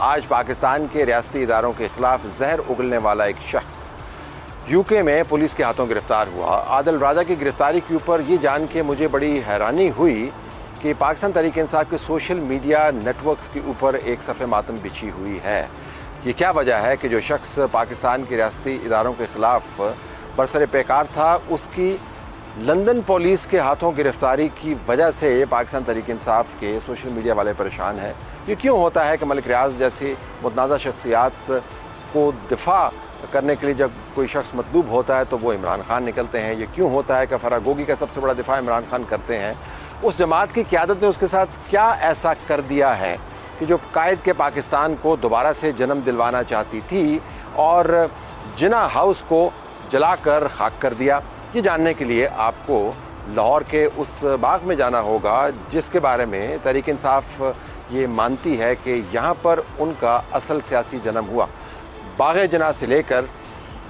آج پاکستان کے ریاستی اداروں کے خلاف زہر اگلنے والا ایک شخص یوکے میں پولیس کے ہاتھوں گرفتار ہوا۔ عادل راجہ کی گرفتاری کے اوپر یہ جان کے مجھے بڑی حیرانی ہوئی کہ پاکستان تحریک انصاف کے سوشل میڈیا نیٹ ورکس کے اوپر ایک صف ماتم بچھی ہوئی ہے۔ یہ کیا وجہ ہے کہ جو شخص پاکستان کے ریاستی اداروں کے خلاف برسر پیکار تھا، اس کی لندن پولیس کے ہاتھوں گرفتاری کی وجہ سے پاکستان تحریک انصاف کے سوشل میڈیا والے پریشان ہیں؟ یہ کیوں ہوتا ہے کہ ملک ریاض جیسی متنازع شخصیات کو دفاع کرنے کے لیے جب کوئی شخص مطلوب ہوتا ہے تو وہ عمران خان نکلتے ہیں؟ یہ کیوں ہوتا ہے کہ فرح گوگی کا سب سے بڑا دفاع عمران خان کرتے ہیں؟ اس جماعت کی قیادت نے اس کے ساتھ کیا ایسا کر دیا ہے کہ جو قائد کے پاکستان کو دوبارہ سے جنم دلوانا چاہتی تھی اور جناح ہاؤس کو جلا کر خاک کر دیا؟ یہ جاننے کے لیے آپ کو لاہور کے اس باغ میں جانا ہوگا جس کے بارے میں تحریک انصاف یہ مانتی ہے کہ یہاں پر ان کا اصل سیاسی جنم ہوا۔ باغ جناح سے لے کر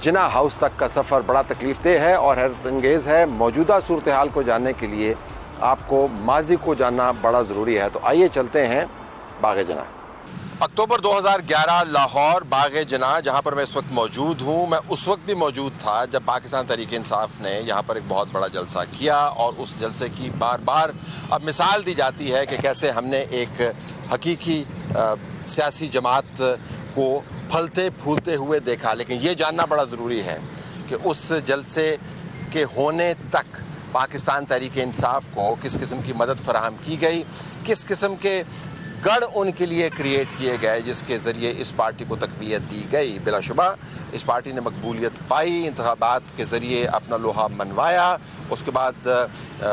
جناح ہاؤس تک کا سفر بڑا تکلیف دہ ہے اور حیرت انگیز ہے۔ موجودہ صورتحال کو جاننے کے لیے آپ کو ماضی کو جاننا بڑا ضروری ہے۔ تو آئیے چلتے ہیں باغ جناح۔ اکتوبر 2011 لاہور باغ جناح، جہاں پر میں اس وقت موجود ہوں، میں اس وقت بھی موجود تھا جب پاکستان تحریک انصاف نے یہاں پر ایک بہت بڑا جلسہ کیا، اور اس جلسے کی بار بار اب مثال دی جاتی ہے کہ کیسے ہم نے ایک حقیقی سیاسی جماعت کو پھلتے پھولتے ہوئے دیکھا۔ لیکن یہ جاننا بڑا ضروری ہے کہ اس جلسے کے ہونے تک پاکستان تحریک انصاف کو کس قسم کی مدد فراہم کی گئی، کس قسم کے گڑھ ان کے لیے کریٹ کیے گئے جس کے ذریعے اس پارٹی کو تقویت دی گئی۔ بلا شبہ اس پارٹی نے مقبولیت پائی، انتخابات کے ذریعے اپنا لوہا منوایا، اس کے بعد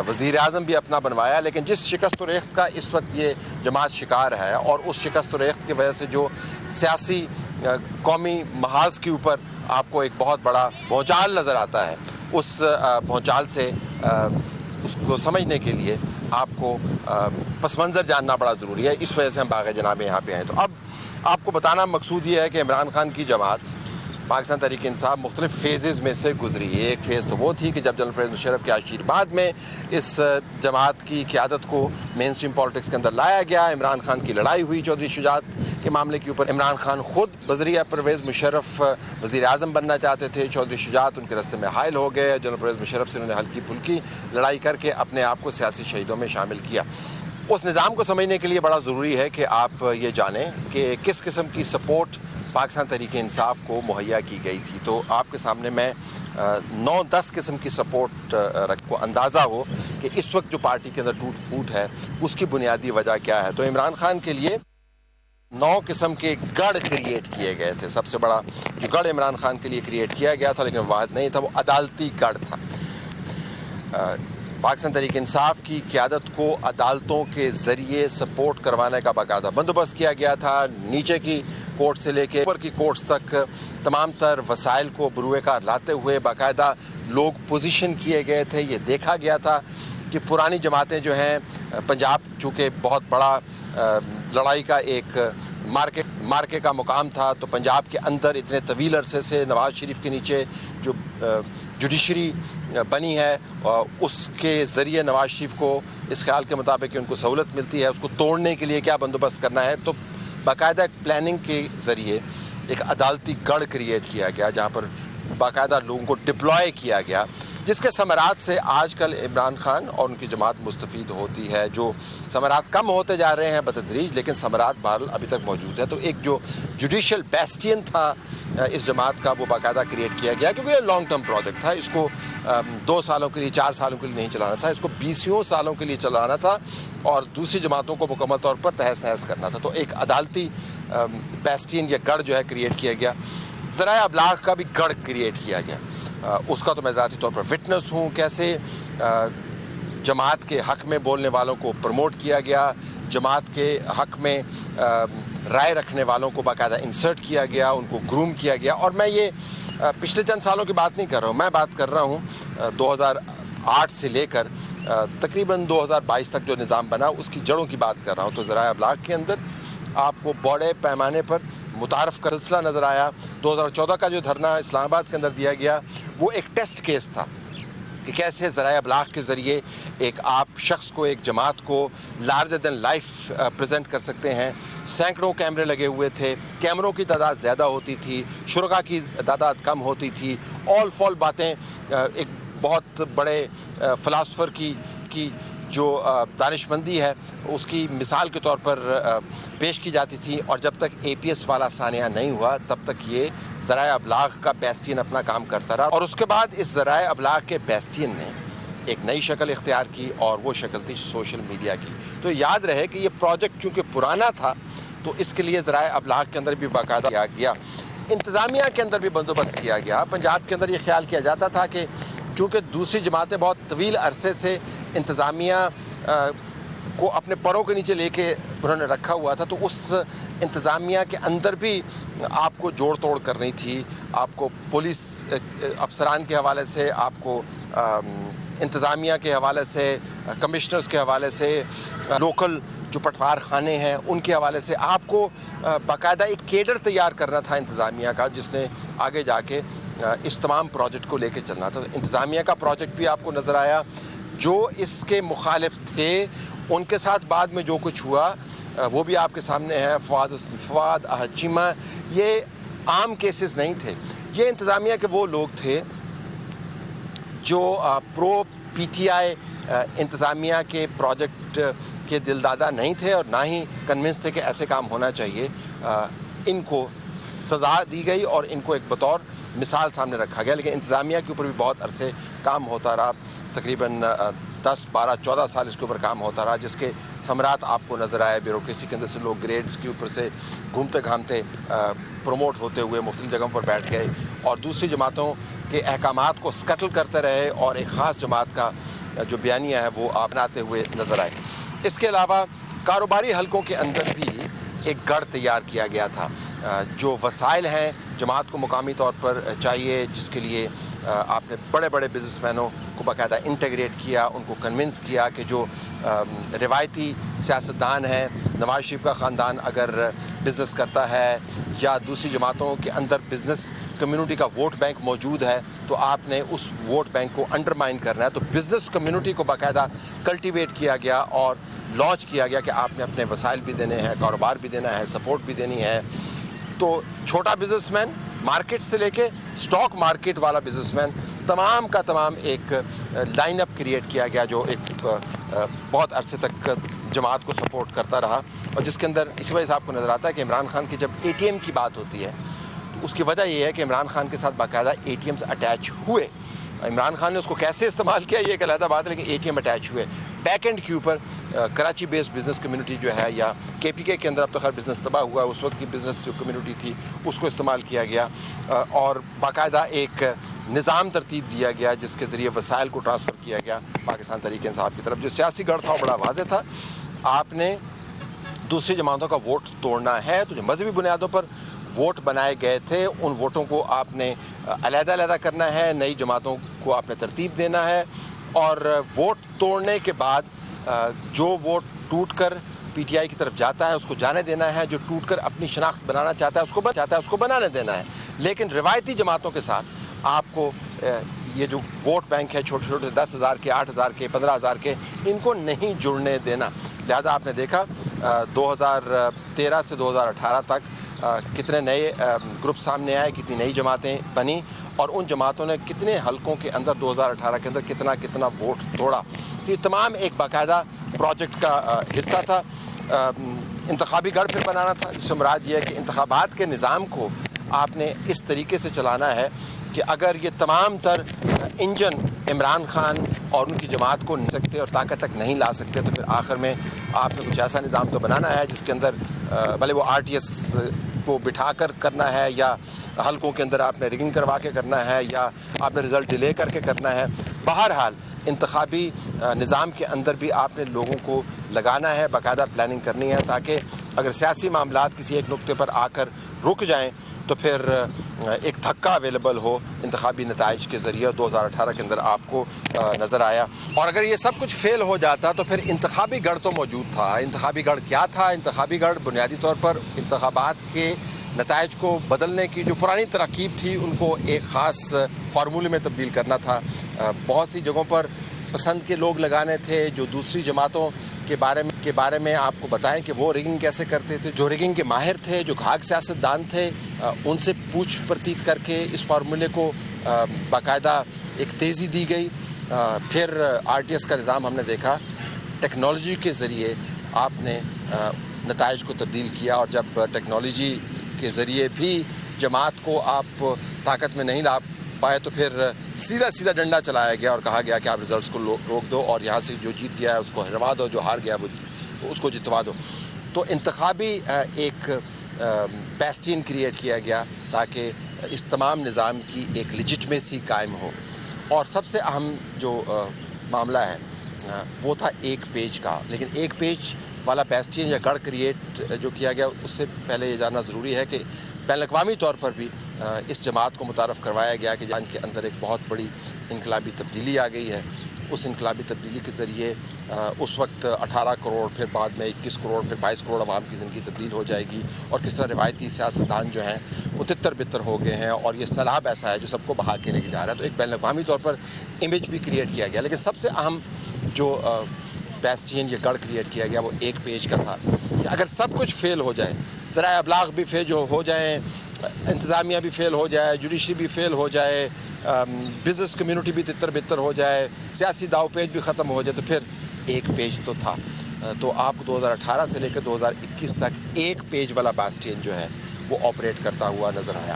وزیر اعظم بھی اپنا بنوایا۔ لیکن جس شکست و ریخت کا اس وقت یہ جماعت شکار ہے، اور اس شکست و ریخت کی وجہ سے جو سیاسی قومی محاذ کے اوپر آپ کو ایک بہت بڑا بھونچال نظر آتا ہے، اس بھونچال سے اس کو سمجھنے کے لیے آپ کو پس منظر جاننا بڑا ضروری ہے۔ اس وجہ سے ہم باغ جناح میں یہاں پہ آئے۔ تو اب آپ کو بتانا مقصود یہ ہے کہ عمران خان کی جماعت پاکستان تحریک انصاف مختلف فیزز میں سے گزری ہے۔ ایک فیز تو وہ تھی کہ جب جنرل پرویز مشرف کے آشیرواد میں اس جماعت کی قیادت کو مین اسٹریم پالیٹکس کے اندر لایا گیا، عمران خان کی لڑائی ہوئی چودھری شجاعت کے معاملے کے اوپر۔ عمران خان خود بذریعہ پرویز مشرف وزیر اعظم بننا چاہتے تھے، چودھری شجاعت ان کے راستے میں حائل ہو گئے۔ جنرل پرویز مشرف سے انہوں نے ہلکی پھلکی لڑائی کر کے اپنے آپ کو سیاسی شہیدوں میں شامل کیا۔ اس نظام کو سمجھنے کے لیے بڑا ضروری ہے کہ آپ یہ جانیں کہ کس قسم کی سپورٹ پاکستان تحریک انصاف کو مہیا کی گئی تھی۔ تو آپ کے سامنے میں 9-10 قسم کی سپورٹ کو اندازہ ہو کہ اس وقت جو پارٹی کے اندر ٹوٹ پھوٹ ہے اس کی بنیادی وجہ کیا ہے۔ تو عمران خان کے لیے 9 قسم کے گڑھ کریٹ کیے گئے تھے۔ سب سے بڑا جو گڑھ عمران خان کے لیے کریٹ کیا گیا تھا، لیکن واحد نہیں تھا، وہ عدالتی گڑھ تھا۔ پاکستان تحریک انصاف کی قیادت کو عدالتوں کے ذریعے سپورٹ کروانے کا باقاعدہ بندوبست کیا گیا تھا۔ نیچے کی کورٹ سے لے کے اوپر کی کورٹس تک تمام تر وسائل کو بروئے کار لاتے ہوئے باقاعدہ لوگ پوزیشن کیے گئے تھے۔ یہ دیکھا گیا تھا کہ پرانی جماعتیں جو ہیں، پنجاب چونکہ بہت بڑا لڑائی کا ایک مارکے کا مقام تھا، تو پنجاب کے اندر اتنے طویل عرصے سے نواز شریف کے نیچے جو جوڈیشری بنی ہے، اس کے ذریعے نواز شریف کو اس خیال کے مطابق کہ ان کو سہولت ملتی ہے، اس کو توڑنے کے لیے کیا بندوبست کرنا ہے۔ تو باقاعدہ ایک پلاننگ کے ذریعے ایک عدالتی گڑھ کریٹ کیا گیا، جہاں پر باقاعدہ لوگوں کو ڈپلوائے کیا گیا، جس کے ثمرات سے آج کل عمران خان اور ان کی جماعت مستفید ہوتی ہے۔ جو ثمرات کم ہوتے جا رہے ہیں بتدریج، لیکن ثمرات بہرحال ابھی تک موجود ہے۔ تو ایک جو جوڈیشل بیسٹین تھا اس جماعت کا، وہ باقاعدہ کریٹ کیا گیا، کیونکہ یہ لانگ ٹرم پروجیکٹ تھا۔ اس کو 2 سالوں کے لیے، 4 سالوں کے لیے نہیں چلانا تھا، اس کو 20 سالوں کے لیے چلانا تھا اور دوسری جماعتوں کو مکمل طور پر تہس نہس کرنا تھا۔ تو ایک عدالتی بیسٹین یا گڑھ جو ہے کریٹ کیا گیا۔ ذرائع ابلاغ کا بھی گڑھ کریٹ کیا گیا۔ اس کا تو میں ذاتی طور پر وٹنس ہوں، کیسے جماعت کے حق میں بولنے والوں کو پروموٹ کیا گیا، جماعت کے حق میں رائے رکھنے والوں کو باقاعدہ انسرٹ کیا گیا، ان کو گروم کیا گیا۔ اور میں یہ پچھلے چند سالوں کی بات نہیں کر رہا ہوں، میں بات کر رہا ہوں 2008 سے لے کر تقریباً 2022 تک جو نظام بنا، اس کی جڑوں کی بات کر رہا ہوں۔ تو ذرائع ابلاغ کے اندر آپ کو بڑے پیمانے پر متعارف کا سلسلہ نظر آیا۔ 2014 کا جو دھرنا اسلام آباد کے اندر دیا گیا، وہ ایک ٹیسٹ کیس تھا کہ کیسے ذرائع ابلاغ کے ذریعے ایک آپ شخص کو، ایک جماعت کو لارجر دین لائف پریزنٹ کر سکتے ہیں. سینکڑوں کیمرے لگے ہوئے تھے، کیمروں کی تعداد زیادہ ہوتی تھی، شرکاء کی تعداد کم ہوتی تھی. آل فال باتیں ایک بہت بڑے فلاسفر کی جو دانشمندی ہے اس کی مثال کے طور پر پیش کی جاتی تھی. اور جب تک اے پی ایس والا سانحہ نہیں ہوا تب تک یہ ذرائع ابلاغ کا بیسٹین اپنا کام کرتا رہا. اور اس کے بعد اس ذرائع ابلاغ کے بیسٹین نے ایک نئی شکل اختیار کی اور وہ شکل تھی سوشل میڈیا کی. تو یاد رہے کہ یہ پروجیکٹ چونکہ پرانا تھا تو اس کے لیے ذرائع ابلاغ کے اندر بھی باقاعدہ کیا گیا، انتظامیہ کے اندر بھی بندوبست کیا گیا. پنجاب کے اندر یہ خیال کیا جاتا تھا کہ چونکہ دوسری جماعتیں بہت طویل عرصے سے انتظامیہ کو اپنے پروں کے نیچے لے کے انہوں نے رکھا ہوا تھا، تو اس انتظامیہ کے اندر بھی آپ کو جوڑ توڑ کرنی تھی. آپ کو پولیس افسران کے حوالے سے، آپ کو انتظامیہ کے حوالے سے، کمشنرز کے حوالے سے، لوکل جو پٹوار خانے ہیں ان کے حوالے سے آپ کو باقاعدہ ایک کیڈر تیار کرنا تھا انتظامیہ کا، جس نے آگے جا کے اس تمام پروجیکٹ کو لے کے چلنا تھا. انتظامیہ کا پروجیکٹ بھی آپ کو نظر آیا. جو اس کے مخالف تھے ان کے ساتھ بعد میں جو کچھ ہوا وہ بھی آپ کے سامنے ہے. فواد احد چیمہ یہ عام کیسز نہیں تھے، یہ انتظامیہ کے وہ لوگ تھے جو پرو پی ٹی آئی انتظامیہ کے پروجیکٹ کے دلدادہ نہیں تھے اور نہ ہی کنونس تھے کہ ایسے کام ہونا چاہیے. ان کو سزا دی گئی اور ان کو ایک بطور مثال سامنے رکھا گیا. لیکن انتظامیہ کے اوپر بھی بہت عرصے کام ہوتا رہا، تقریباً 10 12 14 سال اس کے اوپر کام ہوتا رہا، جس کے ثمرات آپ کو نظر آئے. بیوروکریسی کے اندر سے لوگ گریڈز کے اوپر سے گھومتے گھامتے پروموٹ ہوتے ہوئے مختلف جگہوں پر بیٹھ گئے اور دوسری جماعتوں کے احکامات کو سکٹل کرتے رہے اور ایک خاص جماعت کا جو بیانیہ ہے وہ اپناتے ہوئے نظر آئے. اس کے علاوہ کاروباری حلقوں کے اندر بھی ایک گڑھ تیار کیا گیا تھا. جو وسائل ہیں جماعت کو مقامی طور پر چاہیے، جس کے لیے آپ نے بڑے بڑے بزنس مینوں کو باقاعدہ انٹیگریٹ کیا، ان کو کنونس کیا کہ جو روایتی سیاستدان ہیں، نواز شریف کا خاندان اگر بزنس کرتا ہے یا دوسری جماعتوں کے اندر بزنس کمیونٹی کا ووٹ بینک موجود ہے تو آپ نے اس ووٹ بینک کو انڈرمائن کرنا ہے. تو بزنس کمیونٹی کو باقاعدہ کلٹیویٹ کیا گیا اور لانچ کیا گیا کہ آپ نے اپنے وسائل بھی دینے ہیں، کاروبار بھی دینا ہے، سپورٹ بھی دینی ہے. تو چھوٹا بزنس مین مارکیٹ سے لے کے سٹاک مارکیٹ والا بزنس مین تمام کا تمام ایک لائن اپ کریٹ کیا گیا جو ایک بہت عرصے تک جماعت کو سپورٹ کرتا رہا. اور جس کے اندر اس وجہ سے آپ کو نظر آتا ہے کہ عمران خان کی جب اے ٹی ایم کی بات ہوتی ہے تو اس کی وجہ یہ ہے کہ عمران خان کے ساتھ باقاعدہ اے ٹی ایمز اٹیچ ہوئے. عمران خان نے اس کو کیسے استعمال کیا یہ ایک علیحدہ بات ہے، لیکن اے ٹی ایم اٹیچ ہوئے. بیک اینڈ کے اوپر کراچی بیسڈ بزنس کمیونٹی جو ہے یا کے پی کے اندر اب تو خیر بزنس تباہ ہوا، اس وقت کی بزنس جو کمیونٹی تھی اس کو استعمال کیا گیا اور باقاعدہ ایک نظام ترتیب دیا گیا جس کے ذریعے وسائل کو ٹرانسفر کیا گیا پاکستان تحریک انصاف کی طرف. جو سیاسی گڑھ تھا وہ بڑا واضح تھا، آپ نے دوسری جماعتوں کا ووٹ توڑنا ہے. تو جو مذہبی بنیادوں پر ووٹ بنائے گئے تھے ان ووٹوں کو آپ نے علیحدہ علیحدہ کرنا ہے، نئی جماعتوں کو آپ نے ترتیب دینا ہے. اور ووٹ توڑنے کے بعد جو ووٹ ٹوٹ کر پی ٹی آئی کی طرف جاتا ہے اس کو جانے دینا ہے، جو ٹوٹ کر اپنی شناخت بنانا چاہتا ہے اس کو بنانے دینا ہے. لیکن روایتی جماعتوں کے ساتھ آپ کو یہ جو ووٹ بینک ہے چھوٹے چھوٹے 10,000 کے، 8,000 کے، 15,000 کے، ان کو نہیں جڑنے دینا. لہٰذا آپ نے دیکھا 2013 سے 2018 تک کتنے نئے گروپ سامنے آئے، کتنی نئی جماعتیں بنی اور ان جماعتوں نے کتنے حلقوں کے اندر 2018 کے اندر کتنا ووٹ توڑا. تو یہ تمام ایک باقاعدہ پروجیکٹ کا حصہ تھا. انتخابی گڑھ پھر بنانا تھا، جس سے مراد یہ ہے کہ انتخابات کے نظام کو آپ نے اس طریقے سے چلانا ہے کہ اگر یہ تمام تر انجن عمران خان اور ان کی جماعت کو نہیں سکتے اور طاقت تک نہیں لا سکتے تو پھر آخر میں آپ نے کچھ ایسا نظام تو بنانا ہے جس کے اندر بھلے وہ آر ٹی ایس کو بٹھا کر کرنا ہے یا حلقوں کے اندر آپ نے ریگنگ کروا کے کرنا ہے یا آپ نے رزلٹ ڈیلے کر کے کرنا ہے. بہرحال انتخابی نظام کے اندر بھی آپ نے لوگوں کو لگانا ہے، باقاعدہ پلاننگ کرنی ہے تاکہ اگر سیاسی معاملات کسی ایک نقطے پر آ کر رک جائیں تو پھر ایک دھکا اویلیبل ہو انتخابی نتائج کے ذریعے. 2018 کے اندر آپ کو نظر آیا. اور اگر یہ سب کچھ فیل ہو جاتا تو پھر انتخابی گڑھ تو موجود تھا. انتخابی گڑھ کیا تھا؟ انتخابی گڑھ بنیادی طور پر انتخابات کے نتائج کو بدلنے کی جو پرانی تراکیب تھی ان کو ایک خاص فارمولے میں تبدیل کرنا تھا. بہت سی جگہوں پر پسند کے لوگ لگانے تھے جو دوسری جماعتوں کے بارے میں آپ کو بتائیں کہ وہ ریگنگ کیسے کرتے تھے. جو ریگنگ کے ماہر تھے, جو گھاگ سیاستدان تھے, ان سے پوچھ پرتیت کر کے اس فارمولے کو باقاعدہ ایک تیزی دی گئی. پھر RTS کا نظام ہم نے دیکھا, ٹیکنالوجی کے ذریعے آپ نے نتائج کو تبدیل کیا, اور جب ٹیکنالوجی کے ذریعے بھی جماعت کو آپ طاقت میں نہیں لا پائے تو پھر سیدھا ڈنڈا چلایا گیا اور کہا گیا کہ آپ ریزلٹس کو روک دو اور یہاں سے جو جیت گیا ہے اس کو ہروا دو, جو ہار گیا وہ اس کو جتوا دو. تو انتخابی ایک بیسٹین کریٹ کیا گیا تاکہ اس تمام نظام کی ایک لیجٹمیسی قائم ہو. اور سب سے اہم جو معاملہ ہے وہ تھا ایک پیج کا. لیکن ایک پیج والا بیسٹین یا گڑھ کریٹ جو کیا گیا, اس سے پہلے یہ جاننا ضروری ہے کہ بین الاقوامی طور پر بھی اس جماعت کو متعارف کروایا گیا کہ جان کے اندر ایک بہت بڑی انقلابی تبدیلی آ گئی ہے. اس انقلابی تبدیلی کے ذریعے اس وقت 18 کروڑ, پھر بعد میں 21 کروڑ, پھر 22 کروڑ عوام کی زندگی تبدیل ہو جائے گی, اور کس طرح روایتی سیاستدان جو ہیں وہ تتر بتر ہو گئے ہیں, اور یہ سیلاب ایسا ہے جو سب کو بہا کے لے کے جا رہا ہے. تو ایک بین الاقوامی طور پر امیج بھی کریٹ کیا گیا. لیکن سب سے اہم جو بیسٹین یا گڑھ کریٹ کیا گیا وہ ایک پیج کا تھا. کہ اگر سب کچھ فیل ہو جائے, ذرائع ابلاغ بھی فیل ہو جائیں, انتظامیہ بھی فیل ہو جائے, جوڈیشری بھی فیل ہو جائے, بزنس کمیونٹی بھی تتر بتر ہو جائے, سیاسی داؤ پیج بھی ختم ہو جائے, تو پھر ایک پیج تو تھا. تو آپ کو 2018 سے لے کر 2021 تک ایک پیج والا بیسٹین جو ہے وہ آپریٹ کرتا ہوا نظر آیا.